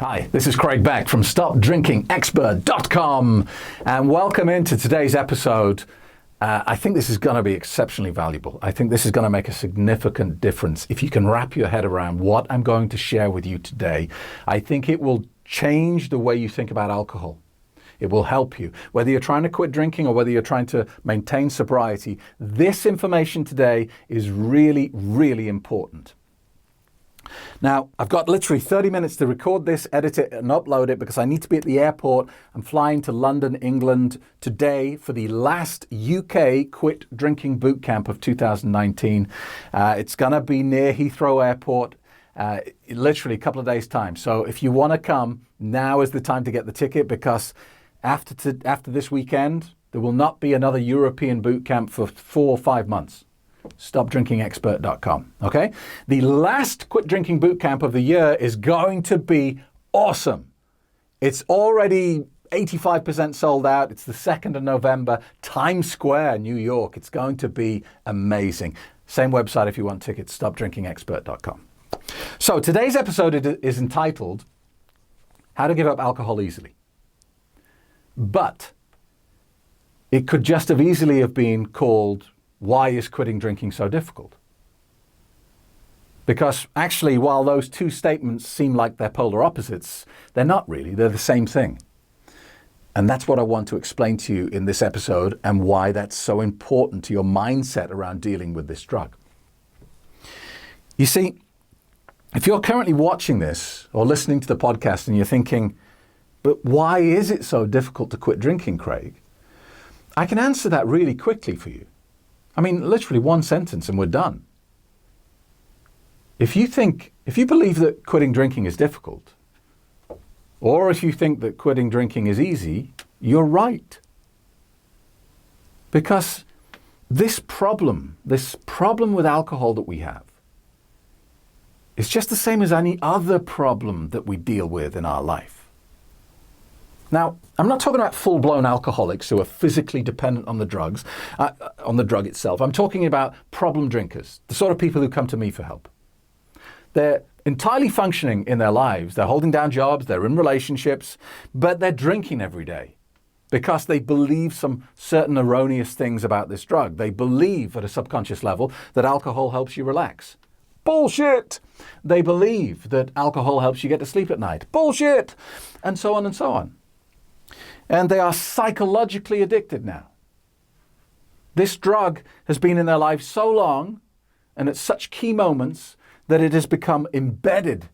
Hi, this is Craig Beck from StopDrinkingExpert.com, and welcome into today's episode. I think this is going to be exceptionally valuable. I think this is going to make a significant difference if you can wrap your head around what I'm going to share with you today. I think it will change the way you think about alcohol. It will help you. Whether you're trying to quit drinking or whether you're trying to maintain sobriety, this information today is really, really important. Now, I've got literally 30 minutes to record this, edit it, and upload it because I need to be at the airport. I'm flying to London, England today for the last UK Quit Drinking Boot Camp of 2019. It's going to be near Heathrow Airport, literally a couple of days' time. So if you want to come, now is the time to get the ticket because after this weekend, there will not be another European boot camp for 4 or 5 months. StopDrinkingExpert.com. Okay? The last Quit Drinking Boot Camp of the year is going to be awesome. It's already 85% sold out. It's the 2nd of November, Times Square, New York. It's going to be amazing. Same website if you want tickets, StopDrinkingExpert.com. So today's episode is entitled How to Give Up Alcohol Easily. But it could just have easily have been called Why is quitting drinking so difficult? Because actually, while those two statements seem like they're polar opposites, they're not really. They're the same thing. And that's what I want to explain to you in this episode and why that's so important to your mindset around dealing with this drug. You see, if you're currently watching this or listening to the podcast and you're thinking, but why is it so difficult to quit drinking, Craig? I can answer that really quickly for you. I mean, literally one sentence and we're done. If you believe that quitting drinking is difficult, or if you think that quitting drinking is easy, you're right. Because this problem with alcohol that we have, is just the same as any other problem that we deal with in our life. Now, I'm not talking about full-blown alcoholics who are physically dependent on the drug itself. I'm talking about problem drinkers, the sort of people who come to me for help. They're entirely functioning in their lives. They're holding down jobs, they're in relationships, but they're drinking every day because they believe some certain erroneous things about this drug. They believe at a subconscious level that alcohol helps you relax. Bullshit! They believe that alcohol helps you get to sleep at night. Bullshit! And so on and so on. And they are psychologically addicted now. This drug has been in their life so long and at such key moments that it has become embedded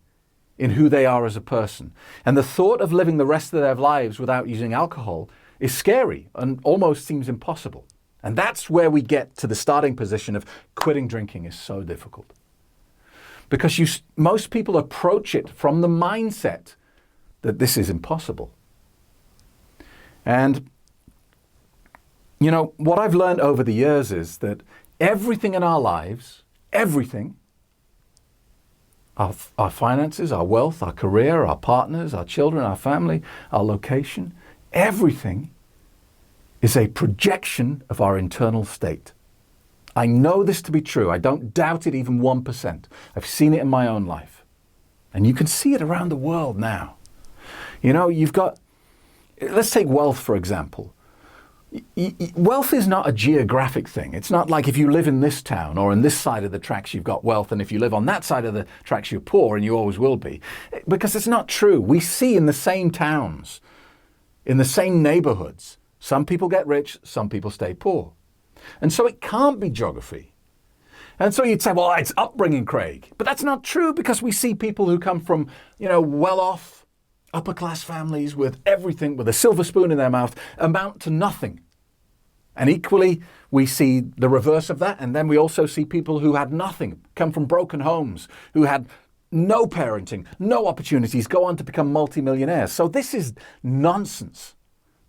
in who they are as a person. And the thought of living the rest of their lives without using alcohol is scary and almost seems impossible. And that's where we get to the starting position of quitting drinking is so difficult. Because most people approach it from the mindset that this is impossible. And, you know, what I've learned over the years is that everything in our lives, everything, our finances, our wealth, our career, our partners, our children, our family, our location, everything is a projection of our internal state. I know this to be true. I don't doubt it even 1%. I've seen it in my own life. And you can see it around the world now. You know, let's take wealth, for example. Wealth is not a geographic thing. It's not like if you live in this town or in this side of the tracks, you've got wealth, and if you live on that side of the tracks, you're poor, and you always will be. Because it's not true. We see in the same towns, in the same neighborhoods, some people get rich, some people stay poor. And so it can't be geography. And so you'd say, well, it's upbringing, Craig. But that's not true because we see people who come from, well-off, upper-class families with everything, with a silver spoon in their mouth, amount to nothing. And equally, we see the reverse of that. And then we also see people who had nothing, come from broken homes, who had no parenting, no opportunities, go on to become multimillionaires. So this is nonsense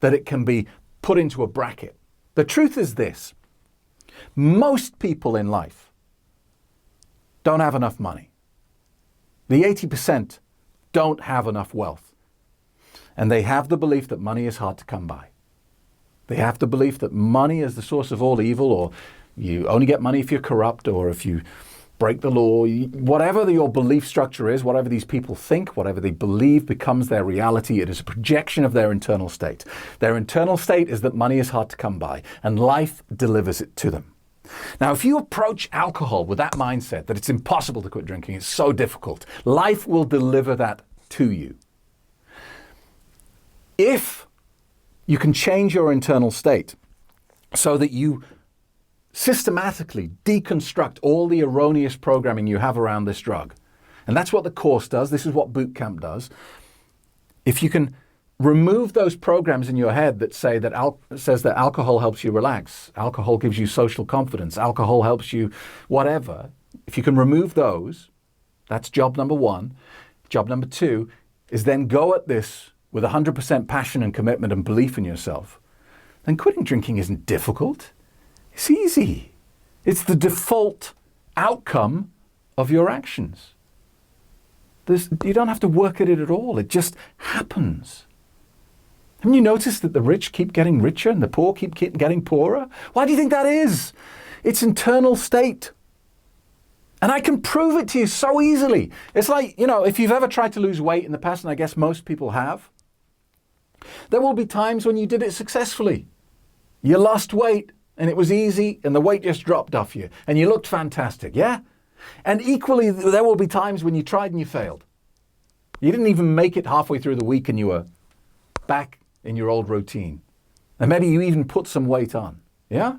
that it can be put into a bracket. The truth is this. Most people in life don't have enough money. The 80% don't have enough wealth. And they have the belief that money is hard to come by. They have the belief that money is the source of all evil, or you only get money if you're corrupt, or if you break the law, whatever your belief structure is, whatever these people think, whatever they believe becomes their reality. It is a projection of their internal state. Their internal state is that money is hard to come by, and life delivers it to them. Now, if you approach alcohol with that mindset, that it's impossible to quit drinking, it's so difficult, life will deliver that to you. If you can change your internal state so that you systematically deconstruct all the erroneous programming you have around this drug, and that's what the course does, this is what boot camp does. If you can remove those programs in your head that say that says that alcohol helps you relax, alcohol gives you social confidence, alcohol helps you whatever. If you can remove those, that's job number one. Job number two is then go at this with 100% passion and commitment and belief in yourself. Then quitting drinking isn't difficult. It's easy. It's the default outcome of your actions. You don't have to work at it at all. It just happens. Haven't you noticed that the rich keep getting richer and the poor keep getting poorer? Why do you think that is? It's internal state. And I can prove it to you so easily. It's like, if you've ever tried to lose weight in the past, and I guess most people have, there will be times when you did it successfully. You lost weight and it was easy and the weight just dropped off you and you looked fantastic, yeah? And equally, there will be times when you tried and you failed. You didn't even make it halfway through the week and you were back in your old routine. And maybe you even put some weight on, yeah?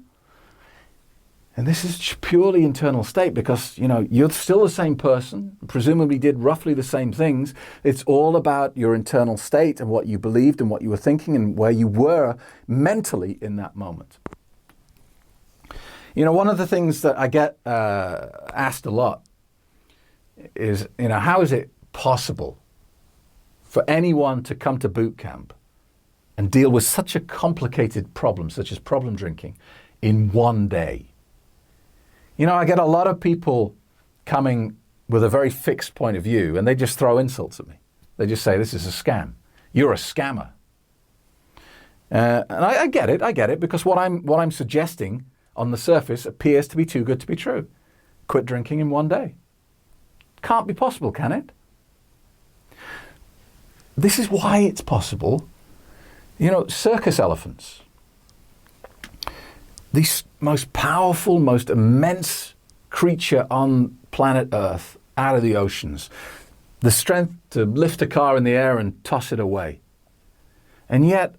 And this is purely internal state because, you're still the same person, presumably did roughly the same things. It's all about your internal state and what you believed and what you were thinking and where you were mentally in that moment. One of the things that I get asked a lot is, how is it possible for anyone to come to boot camp and deal with such a complicated problem, such as problem drinking, in one day? I get a lot of people coming with a very fixed point of view and they just throw insults at me. They just say, this is a scam. You're a scammer. And I get it, because what I'm suggesting on the surface appears to be too good to be true. Quit drinking in one day. Can't be possible, can it? This is why it's possible. Circus elephants, the most powerful, most immense creature on planet Earth, out of the oceans, the strength to lift a car in the air and toss it away. And yet,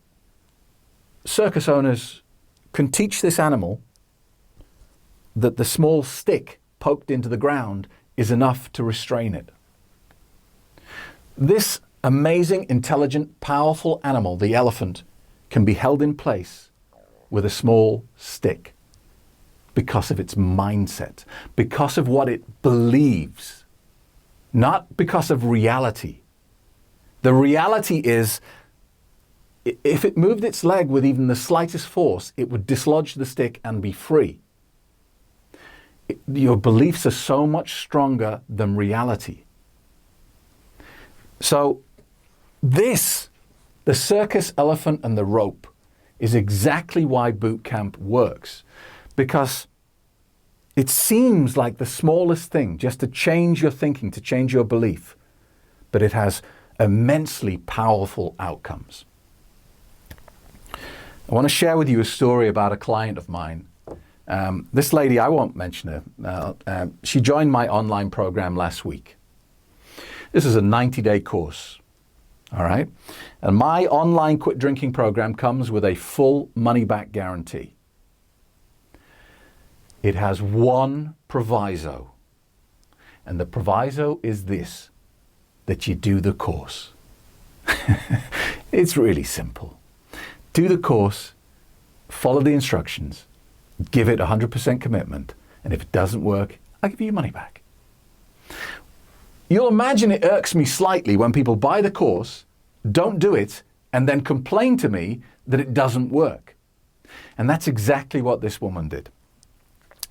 circus owners can teach this animal that the small stick poked into the ground is enough to restrain it. This amazing, intelligent, powerful animal, the elephant, can be held in place with a small stick because of its mindset, because of what it believes, not because of reality. The reality is, if it moved its leg with even the slightest force, it would dislodge the stick and be free. Your beliefs are so much stronger than reality. So the circus elephant and the rope, is exactly why boot camp works. Because it seems like the smallest thing, just to change your thinking, to change your belief, but it has immensely powerful outcomes. I want to share with you a story about a client of mine. This lady, I won't mention her, she joined my online program last week. This is a 90-day course, all right? And my online quit drinking program comes with a full money-back guarantee. It has one proviso, and the proviso is this, that you do the course. It's really simple. Do the course, follow the instructions, give it 100% commitment, and if it doesn't work, I'll give you your money back. You'll imagine it irks me slightly when people buy the course, don't do it, and then complain to me that it doesn't work. And that's exactly what this woman did.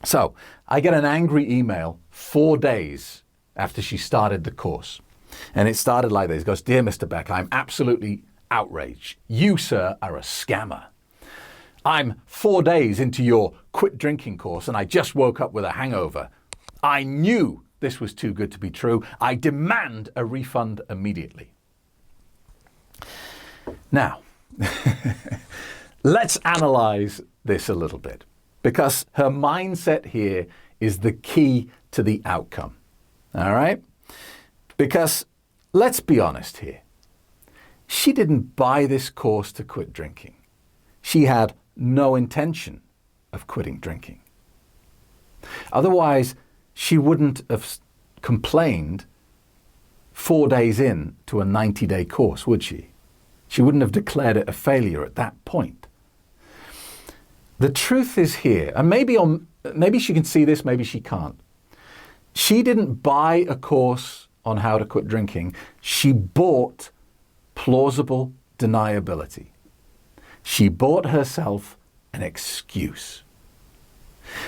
So I get an angry email 4 days after she started the course. And it started like this. It goes, "Dear Mr. Beck, I'm absolutely outraged. You, sir, are a scammer. I'm 4 days into your quit drinking course and I just woke up with a hangover. I knew this was too good to be true. I demand a refund immediately. Now, let's analyze this a little bit, because her mindset here is the key to the outcome. All right? Because let's be honest here. She didn't buy this course to quit drinking. She had no intention of quitting drinking. Otherwise, she wouldn't have complained 4 days in to a 90-day course, would she? She wouldn't have declared it a failure at that point. The truth is here, and maybe she can see this, maybe she can't. She didn't buy a course on how to quit drinking. She bought plausible deniability. She bought herself an excuse.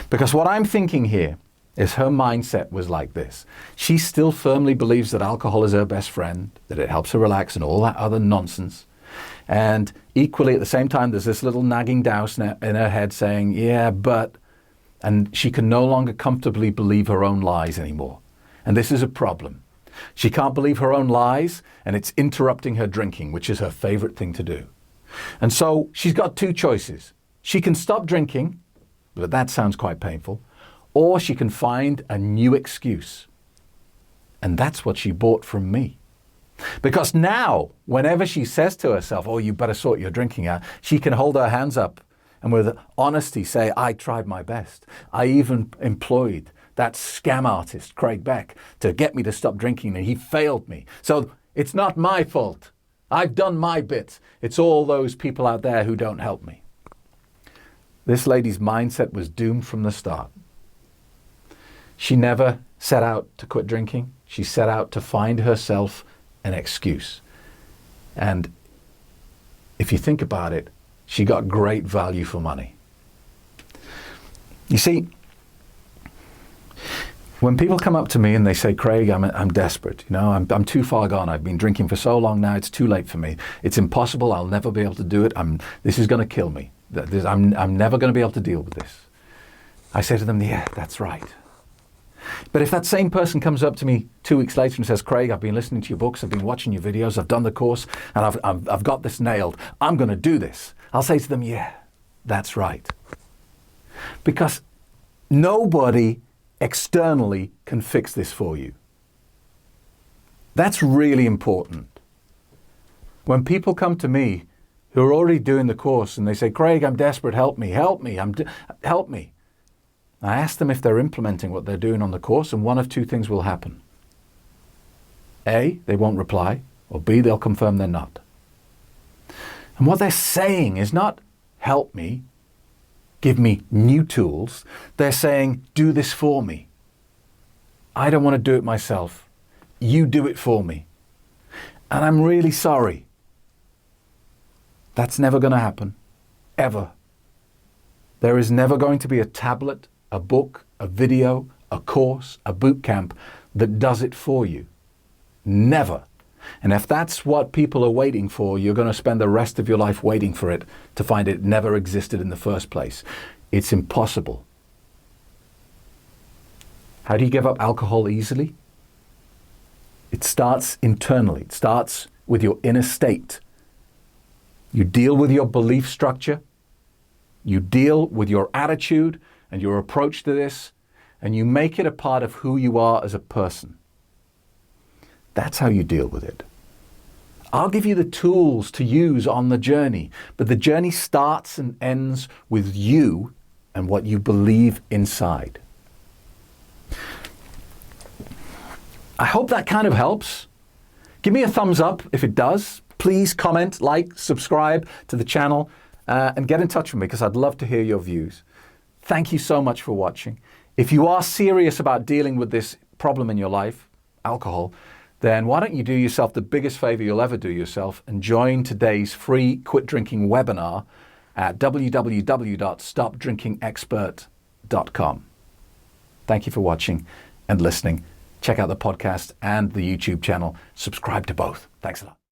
Because what I'm thinking here is her mindset was like this. She still firmly believes that alcohol is her best friend, that it helps her relax and all that other nonsense. And equally at the same time, there's this little nagging douse in her head saying, yeah, but, and she can no longer comfortably believe her own lies anymore. And this is a problem. She can't believe her own lies, and it's interrupting her drinking, which is her favorite thing to do. And so she's got two choices. She can stop drinking, but that sounds quite painful, or she can find a new excuse. And that's what she bought from me. Because now, whenever she says to herself, oh, you better sort your drinking out, she can hold her hands up and with honesty say, I tried my best. I even employed that scam artist, Craig Beck, to get me to stop drinking, and he failed me. So it's not my fault. I've done my bit. It's all those people out there who don't help me. This lady's mindset was doomed from the start. She never set out to quit drinking. She set out to find herself an excuse. And if you think about it, she got great value for money. You see, when people come up to me and they say, Craig, I'm desperate, I'm too far gone. I've been drinking for so long now, it's too late for me. It's impossible. I'll never be able to do it. This is going to kill me. I'm never going to be able to deal with this. I say to them, yeah, that's right. But if that same person comes up to me 2 weeks later and says, Craig, I've been listening to your books, I've been watching your videos, I've done the course, and I've got this nailed, I'm going to do this. I'll say to them, yeah, that's right. Because nobody externally can fix this for you. That's really important. When people come to me who are already doing the course and they say, Craig, I'm desperate, help me. Help me. I ask them if they're implementing what they're doing on the course, and one of two things will happen. A, they won't reply, or B, they'll confirm they're not. And what they're saying is not, help me, give me new tools. They're saying, do this for me. I don't want to do it myself. You do it for me. And I'm really sorry. That's never going to happen. Ever. There is never going to be a tablet, a book, a video, a course, a boot camp that does it for you. Never. And if that's what people are waiting for, you're going to spend the rest of your life waiting for it to find it never existed in the first place. It's impossible. How do you give up alcohol easily? It starts internally. It starts with your inner state. You deal with your belief structure. You deal with your attitude and your approach to this, and you make it a part of who you are as a person. That's how you deal with it. I'll give you the tools to use on the journey, but the journey starts and ends with you and what you believe inside. I hope that kind of helps. Give me a thumbs up if it does. Please comment, like, subscribe to the channel, and get in touch with me because I'd love to hear your views. Thank you so much for watching. If you are serious about dealing with this problem in your life, alcohol, then why don't you do yourself the biggest favor you'll ever do yourself and join today's free quit drinking webinar at www.stopdrinkingexpert.com. Thank you for watching and listening. Check out the podcast and the YouTube channel. Subscribe to both. Thanks a lot.